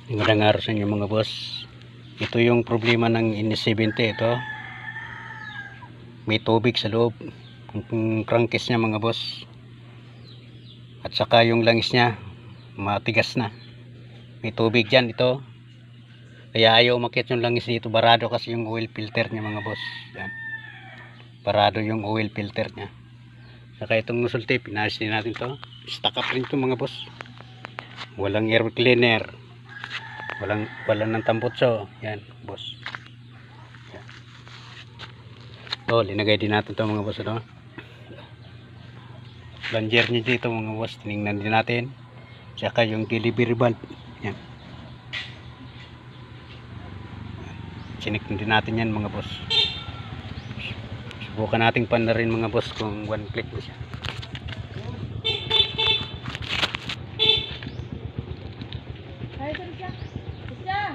Magandang araw sa inyo mga boss. Ito yung problema ng NS70 ito. May tubig sa loob. Yung crankcase niya mga boss. At saka yung langis niya matigas na. May tubig dyan ito. Kaya ayaw umakyat yung langis dito. Barado kasi yung oil filter niya mga boss. Yan. Barado yung oil filter niya. Saka itong nozzle tape, pinayos din natin to. Stuck up rin ito mga boss. Walang air cleaner. Walang ng tambutso. Yan, boss. Yan. Linagay din natin to mga boss. Plunger niya dito mga boss. Tinignan din natin. Saka yung delivery valve. Yan. Chinik din natin yan mga boss. Subukan natin na rin mga boss kung one click na siya. Ay, sorry siya. Siya.